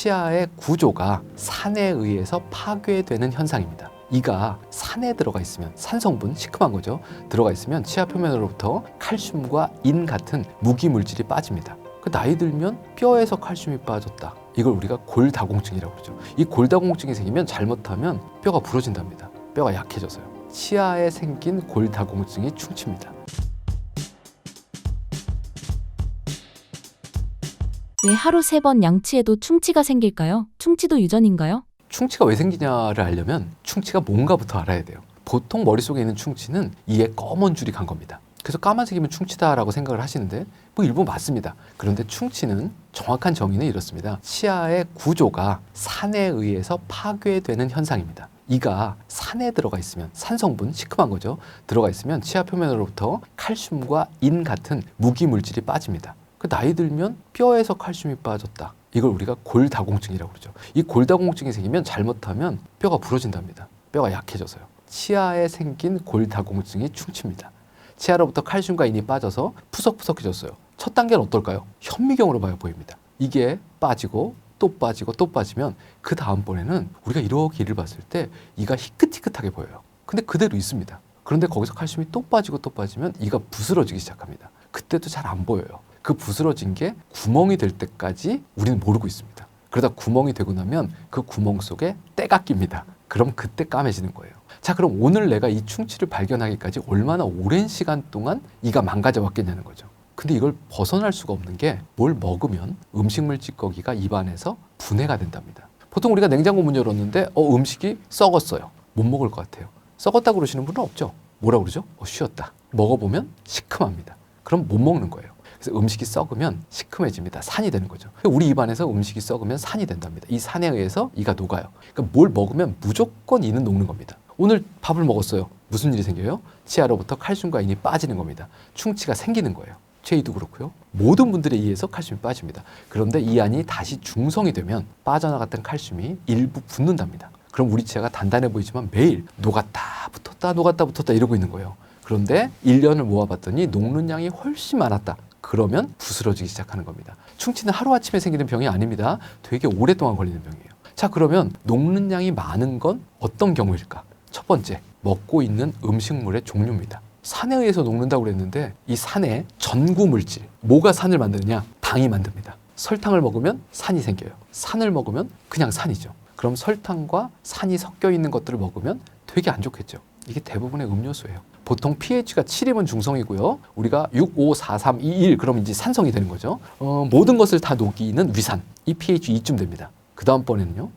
치아의 구조가 산에 의해서 파괴되는 현상입니다. 이가 산에 들어가 있으면, 산성분, 시큼한 거죠. 들어가 있으면 치아 표면으로부터 칼슘과 인 같은 무기 물질이 빠집니다. 나이 들면 뼈에서 칼슘이 빠졌다. 이걸 우리가 골다공증이라고 그러죠. 이 골다공증이 생기면 잘못하면 뼈가 부러진답니다. 뼈가 약해져서요. 치아에 생긴 골다공증이 충치입니다. 왜 하루 3번 양치해도 충치가 생길까요? 충치도 유전인가요? 충치가 왜 생기냐를 알려면 충치가 뭔가부터 알아야 돼요. 보통 머릿속에 있는 충치는 이에 검은 줄이 간 겁니다. 그래서 까만색이면 충치다라고 생각을 하시는데 일부 맞습니다. 그런데 충치는 정확한 정의는 이렇습니다. 치아의 구조가 산에 의해서 파괴되는 현상입니다. 이가 산에 들어가 있으면, 산성분, 시큼한 거죠. 들어가 있으면 치아 표면으로부터 칼슘과 인 같은 무기 물질이 빠집니다. 나이 들면 뼈에서 칼슘이 빠졌다. 이걸 우리가 골다공증이라고 그러죠. 이 골다공증이 생기면 잘못하면 뼈가 부러진답니다. 뼈가 약해져서요. 치아에 생긴 골다공증이 충치입니다. 치아로부터 칼슘과 인이 빠져서 푸석푸석해졌어요. 첫 단계는 어떨까요? 현미경으로 봐야 보입니다. 이게 빠지고 또 빠지고 또 빠지면 그 다음번에는 우리가 이렇게 이를 봤을 때 이가 희끗희끗하게 보여요. 근데 그대로 있습니다. 그런데 거기서 칼슘이 또 빠지고 또 빠지면 이가 부스러지기 시작합니다. 그때도 잘 안 보여요. 그 부스러진 게 구멍이 될 때까지 우리는 모르고 있습니다. 그러다 구멍이 되고 나면 그 구멍 속에 때가 낍니다. 그럼 그때 까매지는 거예요. 자, 그럼 오늘 내가 이 충치를 발견하기까지 얼마나 오랜 시간 동안 이가 망가져 왔겠냐는 거죠. 근데 이걸 벗어날 수가 없는 게 뭘 먹으면 음식물 찌꺼기가 입안에서 분해가 된답니다. 보통 우리가 냉장고 문 열었는데 음식이 썩었어요. 못 먹을 것 같아요. 썩었다고 그러시는 분은 없죠. 뭐라고 그러죠? 쉬었다. 먹어보면 시큼합니다. 그럼 못 먹는 거예요. 그래서 음식이 썩으면 시큼해집니다. 산이 되는 거죠. 우리 입안에서 음식이 썩으면 산이 된답니다. 이 산에 의해서 이가 녹아요. 그러니까 뭘 먹으면 무조건 이는 녹는 겁니다. 오늘 밥을 먹었어요. 무슨 일이 생겨요? 치아로부터 칼슘과 인이 빠지는 겁니다. 충치가 생기는 거예요. 제2도 그렇고요. 모든 분들의 이에서 칼슘이 빠집니다. 그런데 이 안이 다시 중성이 되면 빠져나갔던 칼슘이 일부 붙는답니다. 그럼 우리 치아가 단단해 보이지만 매일 녹았다 붙었다 이러고 있는 거예요. 그런데 1년을 모아봤더니 녹는 양이 훨씬 많았다. 그러면 부스러지기 시작하는 겁니다. 충치는 하루아침에 생기는 병이 아닙니다. 되게 오랫동안 걸리는 병이에요. 자, 그러면 녹는 양이 많은 건 어떤 경우일까? 첫 번째, 먹고 있는 음식물의 종류입니다. 산에 의해서 녹는다고 그랬는데 이 산에 전구 물질, 뭐가 산을 만드느냐? 당이 만듭니다. 설탕을 먹으면 산이 생겨요. 산을 먹으면 그냥 산이죠. 그럼 설탕과 산이 섞여 있는 것들을 먹으면 되게 안 좋겠죠. 이게 대부분의 음료수예요. 보통 pH가 7이면 중성이고요. 우리가 6, 5, 4, 3, 2, 1 그러면 이제 산성이 되는 거죠. 모든 것을 다 녹이는 위산, 이 pH 2쯤 됩니다. 그 다음번에는요.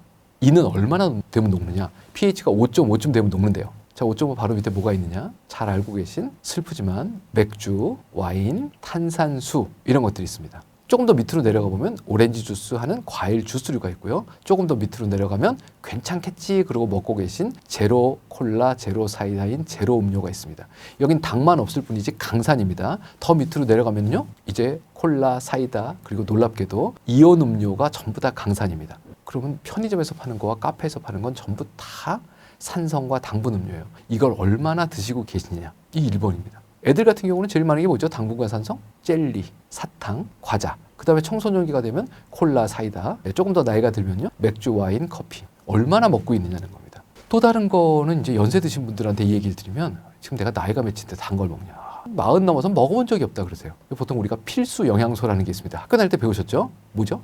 이는 얼마나 되면 녹느냐? pH가 5.5쯤 되면 녹는데요. 자, 5.5 바로 밑에 뭐가 있느냐? 잘 알고 계신 슬프지만 맥주, 와인, 탄산수 이런 것들이 있습니다. 조금 더 밑으로 내려가 보면 오렌지 주스 하는 과일 주스류가 있고요. 조금 더 밑으로 내려가면 괜찮겠지 그러고 먹고 계신 제로 콜라, 제로 사이다인 제로 음료가 있습니다. 여긴 당만 없을 뿐이지 강산입니다. 더 밑으로 내려가면요. 이제 콜라, 사이다 그리고 놀랍게도 이온 음료가 전부 다 강산입니다. 그러면 편의점에서 파는 거와 카페에서 파는 건 전부 다 산성과 당분 음료예요. 이걸 얼마나 드시고 계시느냐. 이 1번입니다. 애들 같은 경우는 제일 많은 게 뭐죠? 당분과 산성, 젤리, 사탕, 과자. 그 다음에 청소년기가 되면 콜라, 사이다. 조금 더 나이가 들면요. 맥주, 와인, 커피. 얼마나 먹고 있느냐는 겁니다. 또 다른 거는 이제 연세 드신 분들한테 이 얘기를 드리면 지금 내가 나이가 몇인데 단 걸 먹냐. 40 넘어서 먹어본 적이 없다 그러세요. 보통 우리가 필수 영양소라는 게 있습니다. 학교 다닐 때 배우셨죠? 뭐죠?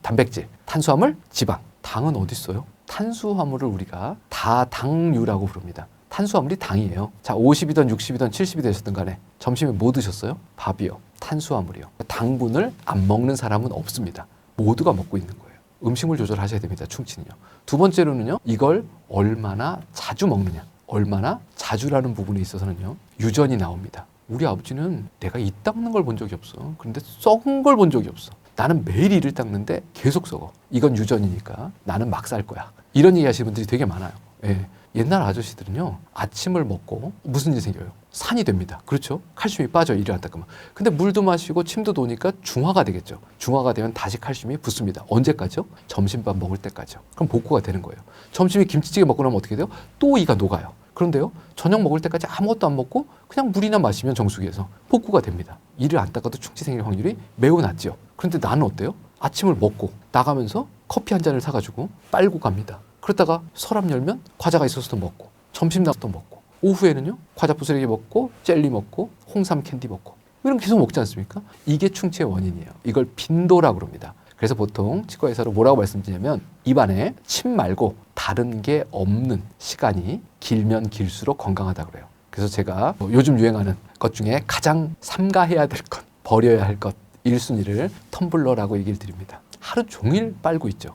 단백질, 탄수화물, 지방. 당은 어디 있어요? 탄수화물을 우리가 다당류라고 부릅니다. 탄수화물이 당이에요. 자, 50이든 60이든 70이 되셨든 간에 점심에 뭐 드셨어요? 밥이요. 탄수화물이요. 당분을 안 먹는 사람은 없습니다. 모두가 먹고 있는 거예요. 음식물 조절하셔야 됩니다. 충치는요. 두 번째로는요. 이걸 얼마나 자주 먹느냐. 얼마나 자주라는 부분에 있어서는요. 유전이 나옵니다. 우리 아버지는 내가 이 닦는 걸 본 적이 없어. 그런데 썩은 걸 본 적이 없어. 나는 매일 이를 닦는데 계속 썩어. 이건 유전이니까 나는 막 살 거야. 이런 얘기 하시는 분들이 되게 많아요. 예. 옛날 아저씨들은요. 아침을 먹고 무슨 일이 생겨요? 산이 됩니다. 그렇죠? 칼슘이 빠져 이를 안 닦으면. 근데 물도 마시고 침도 도니까 중화가 되겠죠. 중화가 되면 다시 칼슘이 붙습니다. 언제까지요? 점심밥 먹을 때까지요. 그럼 복구가 되는 거예요. 점심에 김치찌개 먹고 나면 어떻게 돼요? 또 이가 녹아요. 그런데요. 저녁 먹을 때까지 아무것도 안 먹고 그냥 물이나 마시면 정수기에서 복구가 됩니다. 이를 안 닦아도 충치 생길 확률이 매우 낮죠. 그런데 나는 어때요? 아침을 먹고 나가면서 커피 한 잔을 사가지고 빨고 갑니다. 그러다가 서랍 열면 과자가 있어서 또 먹고, 점심 나서 또 먹고, 오후에는요 과자 부스러기 먹고, 젤리 먹고, 홍삼 캔디 먹고, 이런 계속 먹지 않습니까? 이게 충치의 원인이에요. 이걸 빈도라고 그럽니다. 그래서 보통 치과 의사로 뭐라고 말씀드리냐면, 입안에 침 말고 다른 게 없는 시간이 길면 길수록 건강하다 그래요. 그래서 제가 요즘 유행하는 것 중에 가장 삼가해야 될 것, 버려야 할 것 1순위를 텀블러라고 얘기를 드립니다. 하루 종일 빨고 있죠.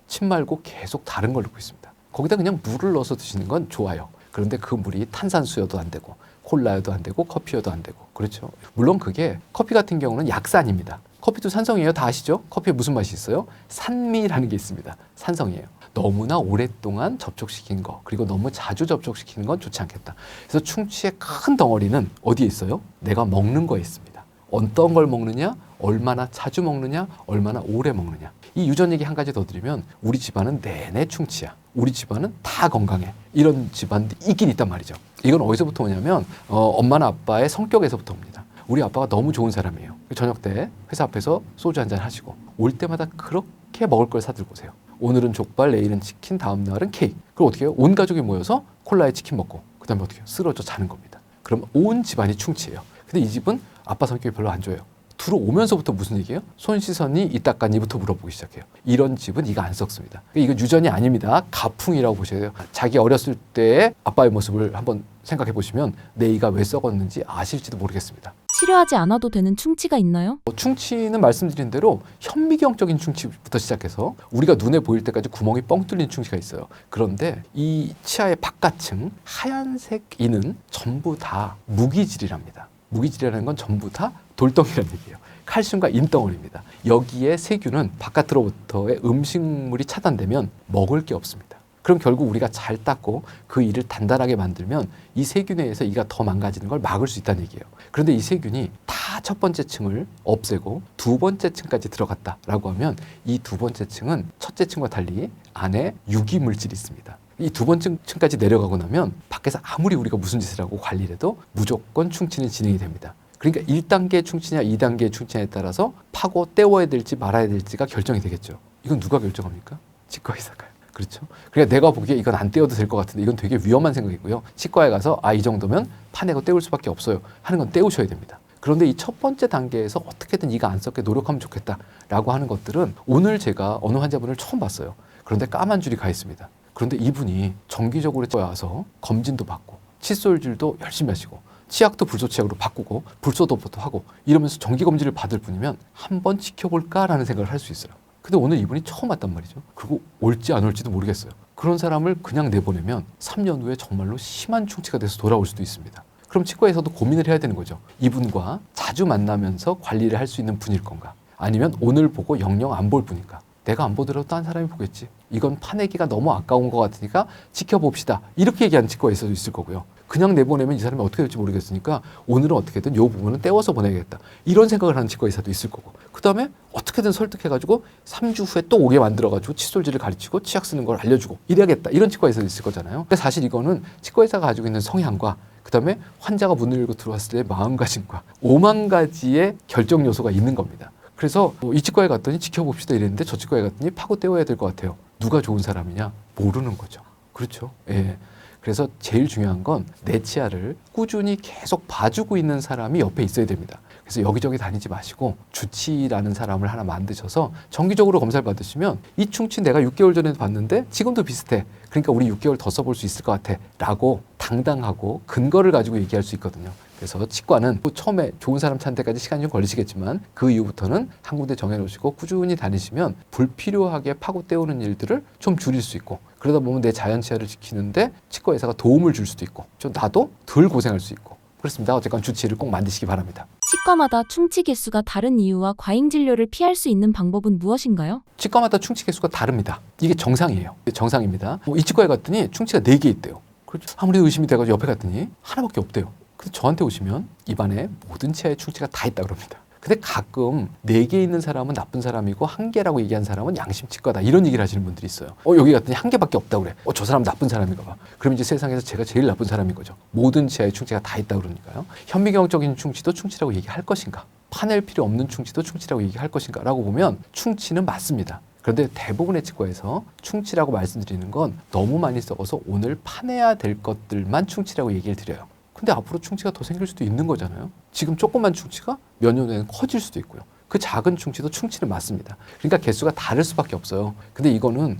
침 말고 계속 다른 걸 넣고 있습니다. 거기다 그냥 물을 넣어서 드시는 건 좋아요. 그런데 그 물이 탄산수여도 안 되고 콜라여도 안 되고 커피여도 안 되고, 그렇죠. 물론 그게 커피 같은 경우는 약산입니다. 커피도 산성이에요. 다 아시죠? 커피에 무슨 맛이 있어요? 산미라는 게 있습니다. 산성이에요. 너무나 오랫동안 접촉시킨 거, 그리고 너무 자주 접촉시키는 건 좋지 않겠다. 그래서 충치의 큰 덩어리는 어디에 있어요? 내가 먹는 거에 있습니다. 어떤 걸 먹느냐, 얼마나 자주 먹느냐, 얼마나 오래 먹느냐. 이 유전 얘기 한 가지 더 드리면, 우리 집안은 내내 충치야. 우리 집안은 다 건강해. 이런 집안도 있긴 있단 말이죠. 이건 어디서부터 오냐면 엄마나 아빠의 성격에서부터 옵니다. 우리 아빠가 너무 좋은 사람이에요. 저녁 때 회사 앞에서 소주 한잔 하시고 올 때마다 그렇게 먹을 걸 사들고 오세요. 오늘은 족발, 내일은 치킨, 다음 날은 케이크. 그리고 어떻게 해요? 온 가족이 모여서 콜라에 치킨 먹고 그 다음에 어떻게 해요? 쓰러져 자는 겁니다. 그럼 온 집안이 충치예요. 근데 이 집은 아빠 성격이 별로 안 좋아요. 들어오면서부터 무슨 얘기예요? 손 씻었니? 이 닦았니?부터 물어보기 시작해요. 이런 집은 이가 안 썩습니다. 이건 유전이 아닙니다. 가풍이라고 보셔야 돼요. 자기 어렸을 때의 아빠의 모습을 한번 생각해 보시면 내 이가 왜 썩었는지 아실지도 모르겠습니다. 치료하지 않아도 되는 충치가 있나요? 충치는 말씀드린 대로 현미경적인 충치부터 시작해서 우리가 눈에 보일 때까지 구멍이 뻥 뚫린 충치가 있어요. 그런데 이 치아의 바깥층 하얀색 이는 전부 다 무기질이랍니다. 무기질이라는 건 전부 다 돌덩이라는 얘기예요. 칼슘과 인덩어리입니다. 여기에 세균은 바깥으로부터의 음식물이 차단되면 먹을 게 없습니다. 그럼 결국 우리가 잘 닦고 그 이를 단단하게 만들면 이 세균에 의해서 이가 더 망가지는 걸 막을 수 있다는 얘기예요. 그런데 이 세균이 다 첫 번째 층을 없애고 두 번째 층까지 들어갔다라고 하면 이 두 번째 층은 첫째 층과 달리 안에 유기물질이 있습니다. 이 두 번째 층까지 내려가고 나면 밖에서 아무리 우리가 무슨 짓을 하고 관리를 해도 무조건 충치는 진행이 됩니다. 그러니까 1단계 충치냐 2단계 충치냐에 따라서 파고 떼워야 될지 말아야 될지가 결정이 되겠죠. 이건 누가 결정합니까? 치과 의사가요. 그렇죠. 그러니까 내가 보기에 이건 안 떼어도 될 것 같은데 이건 되게 위험한 생각이고요. 치과에 가서 이 정도면 파내고 떼울 수밖에 없어요 하는 건 떼우셔야 됩니다. 그런데 이 첫 번째 단계에서 어떻게든 이가 안 썩게 노력하면 좋겠다라고 하는 것들은 오늘 제가 어느 환자분을 처음 봤어요. 그런데 까만 줄이 가 있습니다. 그런데 이분이 정기적으로 와서 검진도 받고 칫솔질도 열심히 하시고 치약도 불소치약으로 바꾸고 불소도포도 하고 이러면서 정기검진을 받을 분이면 한번 지켜볼까라는 생각을 할 수 있어요. 근데 오늘 이분이 처음 왔단 말이죠. 그리고 올지 안 올지도 모르겠어요. 그런 사람을 그냥 내보내면 3년 후에 정말로 심한 충치가 돼서 돌아올 수도 있습니다. 그럼 치과에서도 고민을 해야 되는 거죠. 이분과 자주 만나면서 관리를 할 수 있는 분일 건가? 아니면 오늘 보고 영영 안 볼 분인가? 내가 안 보더라도 딴 사람이 보겠지. 이건 파내기가 너무 아까운 것 같으니까 지켜봅시다. 이렇게 얘기하는 치과에서도 있을 거고요. 그냥 내보내면 이 사람이 어떻게 될지 모르겠으니까 오늘은 어떻게든 이 부분은 떼워서 보내야겠다. 이런 생각을 하는 치과 의사도 있을 거고. 그 다음에 어떻게든 설득해가지고 3주 후에 또 오게 만들어가지고 칫솔질을 가르치고 치약 쓰는 걸 알려주고 이래야겠다. 이런 치과 의사도 있을 거잖아요. 근데 사실 이거는 치과 의사가 가지고 있는 성향과 그 다음에 환자가 문을 열고 들어왔을 때의 마음가짐과 5만 가지의 결정 요소가 있는 겁니다. 그래서 이 치과에 갔더니 지켜봅시다 이랬는데 저 치과에 갔더니 파고 떼워야 될 것 같아요. 누가 좋은 사람이냐? 모르는 거죠. 그렇죠. 예. 그래서 제일 중요한 건 내 치아를 꾸준히 계속 봐주고 있는 사람이 옆에 있어야 됩니다. 그래서 여기저기 다니지 마시고 주치라는 사람을 하나 만드셔서 정기적으로 검사를 받으시면 이 충치 내가 6개월 전에도 봤는데 지금도 비슷해. 그러니까 우리 6개월 더 써볼 수 있을 것 같아. 라고 당당하고 근거를 가지고 얘기할 수 있거든요. 그래서 치과는 처음에 좋은 사람 찾는 데까지 시간이 좀 걸리시겠지만 그 이후부터는 한 군데 정해놓으시고 꾸준히 다니시면 불필요하게 파고 떼우는 일들을 좀 줄일 수 있고 그러다 보면 내 자연 치아를 지키는데 치과 의사가 도움을 줄 수도 있고 좀 나도 덜 고생할 수 있고 그렇습니다. 어쨌건 주치의를 꼭 만드시기 바랍니다. 치과마다 충치 개수가 다른 이유와 과잉 진료를 피할 수 있는 방법은 무엇인가요? 치과마다 충치 개수가 다릅니다. 이게 정상이에요. 정상입니다. 이 치과에 갔더니 충치가 4개 있대요. 그렇죠. 아무리 의심이 돼가지고 옆에 갔더니 하나밖에 없대요. 근데 저한테 오시면 입안에 모든 치아에 충치가 다 있다 그럽니다. 근데 가끔 4개 있는 사람은 나쁜 사람이고 1개라고 얘기한 사람은 양심치과다 이런 얘기를 하시는 분들이 있어요. 여기 갔더니 1개밖에 없다고 그래. 저 사람 나쁜 사람인가 봐. 그럼 이제 세상에서 제가 제일 나쁜 사람인 거죠. 모든 치아에 충치가 다 있다 그러니까요. 현미경적인 충치도 충치라고 얘기할 것인가? 파낼 필요 없는 충치도 충치라고 얘기할 것인가? 라고 보면 충치는 맞습니다. 그런데 대부분의 치과에서 충치라고 말씀드리는 건 너무 많이 썩어서 오늘 파내야 될 것들만 충치라고 얘기를 드려요. 근데 앞으로 충치가 더 생길 수도 있는 거잖아요. 지금 조그만 충치가 몇 년 후에는 커질 수도 있고요. 그 작은 충치도 충치는 맞습니다. 그러니까 개수가 다를 수밖에 없어요. 근데 이거는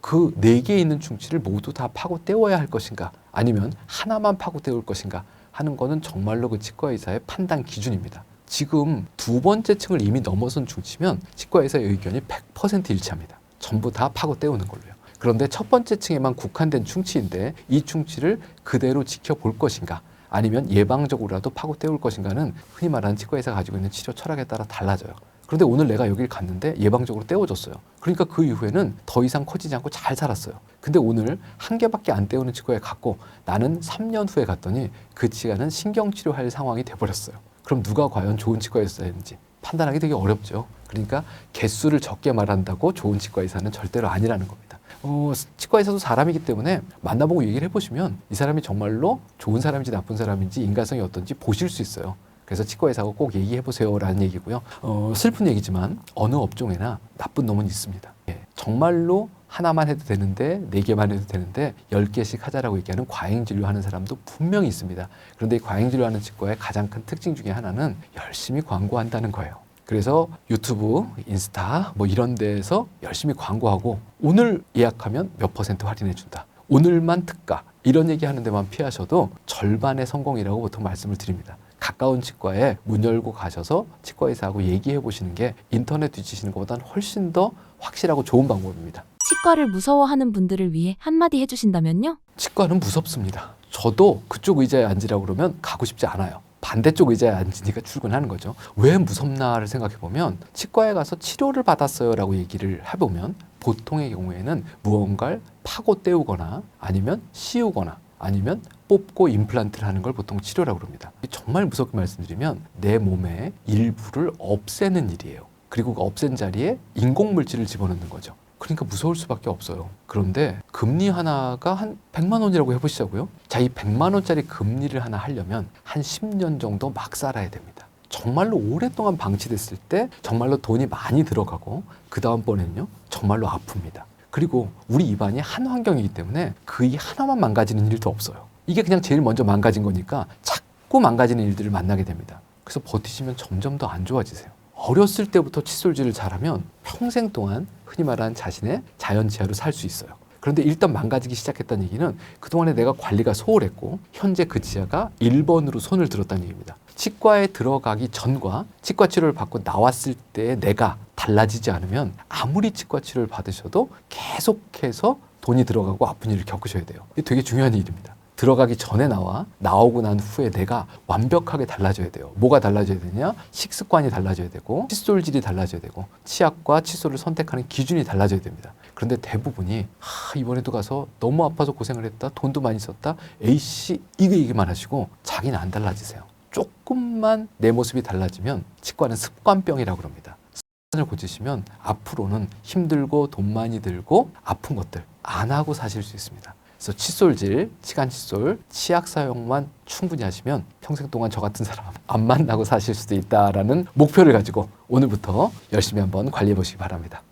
그 4개에 있는 충치를 모두 다 파고 떼어야 할 것인가, 아니면 하나만 파고 떼올 것인가 하는 거는 정말로 그 치과의사의 판단 기준입니다. 지금 2번째 층을 이미 넘어선 충치면 치과의사의 의견이 100% 일치합니다. 전부 다 파고 떼우는 걸로요. 그런데 첫 번째 층에만 국한된 충치인데 이 충치를 그대로 지켜볼 것인가, 아니면 예방적으로라도 파고 떼울 것인가는 흔히 말하는 치과의사가 가지고 있는 치료 철학에 따라 달라져요. 그런데 오늘 내가 여길 갔는데 예방적으로 떼어줬어요. 그러니까 그 이후에는 더 이상 커지지 않고 잘 살았어요. 근데 오늘 한 개밖에 안 떼우는 치과에 갔고 나는 3년 후에 갔더니 그 치과는 신경치료할 상황이 돼버렸어요. 그럼 누가 과연 좋은 치과의사인지 판단하기 되게 어렵죠. 그러니까 개수를 적게 말한다고 좋은 치과의사는 절대로 아니라는 겁니다. 치과의사도 사람이기 때문에 만나보고 얘기를 해보시면 이 사람이 정말로 좋은 사람인지 나쁜 사람인지 인간성이 어떤지 보실 수 있어요. 그래서 치과의사가 꼭 얘기해보세요 라는 얘기고요. 슬픈 얘기지만 어느 업종에나 나쁜 놈은 있습니다. 정말로 하나만 해도 되는데 4개만 해도 되는데 10개씩 하자라고 얘기하는 과잉진료하는 사람도 분명히 있습니다. 그런데 이 과잉진료하는 치과의 가장 큰 특징 중에 하나는 열심히 광고한다는 거예요. 그래서 유튜브, 인스타 뭐 이런 데에서 열심히 광고하고 오늘 예약하면 몇 % 할인해 준다. 오늘만 특가 이런 얘기하는 데만 피하셔도 절반의 성공이라고 보통 말씀을 드립니다. 가까운 치과에 문 열고 가셔서 치과의사하고 얘기해 보시는 게 인터넷 뒤지시는 것보다는 훨씬 더 확실하고 좋은 방법입니다. 치과를 무서워하는 분들을 위해 한마디 해주신다면요? 치과는 무섭습니다. 저도 그쪽 의자에 앉으라고 그러면 가고 싶지 않아요. 반대쪽 의자에 앉으니까 출근하는 거죠. 왜 무섭나를 생각해 보면 치과에 가서 치료를 받았어요 라고 얘기를 해보면 보통의 경우에는 무언가를 파고 떼우거나 아니면 씌우거나 아니면 뽑고 임플란트를 하는 걸 보통 치료라고 합니다. 정말 무섭게 말씀드리면 내 몸의 일부를 없애는 일이에요. 그리고 그 없앤 자리에 인공물질을 집어넣는 거죠. 그러니까 무서울 수밖에 없어요. 그런데 금리 하나가 한 100만 원이라고 해보시자고요. 자, 이 100만 원짜리 금리를 하나 하려면 한 10년 정도 막 살아야 됩니다. 정말로 오랫동안 방치됐을 때 정말로 돈이 많이 들어가고 그 다음번에는요 정말로 아픕니다. 그리고 우리 입안이 한 환경이기 때문에 그 이 하나만 망가지는 일도 없어요. 이게 그냥 제일 먼저 망가진 거니까 자꾸 망가지는 일들을 만나게 됩니다. 그래서 버티시면 점점 더 안 좋아지세요. 어렸을 때부터 칫솔질을 잘하면 평생 동안 흔히 말하는 자신의 자연치아로 살 수 있어요. 그런데 일단 망가지기 시작했다는 얘기는 그동안에 내가 관리가 소홀했고 현재 그 치아가 1번으로 손을 들었다는 얘기입니다. 치과에 들어가기 전과 치과 치료를 받고 나왔을 때 내가 달라지지 않으면 아무리 치과 치료를 받으셔도 계속해서 돈이 들어가고 아픈 일을 겪으셔야 돼요. 이게 되게 중요한 일입니다. 들어가기 전에 나오고 난 후에 내가 완벽하게 달라져야 돼요. 뭐가 달라져야 되냐? 식습관이 달라져야 되고 칫솔질이 달라져야 되고 치약과 칫솔을 선택하는 기준이 달라져야 됩니다. 그런데 대부분이 이번에도 가서 너무 아파서 고생을 했다. 돈도 많이 썼다. 에이씨 이거 얘기만 하시고 자기는 안 달라지세요. 조금만 내 모습이 달라지면 치과는 습관병이라고 합니다. 습관을 고치시면 앞으로는 힘들고 돈 많이 들고 아픈 것들 안 하고 사실 수 있습니다. 그래서 칫솔질, 치간 칫솔, 치약 사용만 충분히 하시면 평생 동안 저 같은 사람 안 만나고 사실 수도 있다라는 목표를 가지고 오늘부터 열심히 한번 관리해 보시기 바랍니다.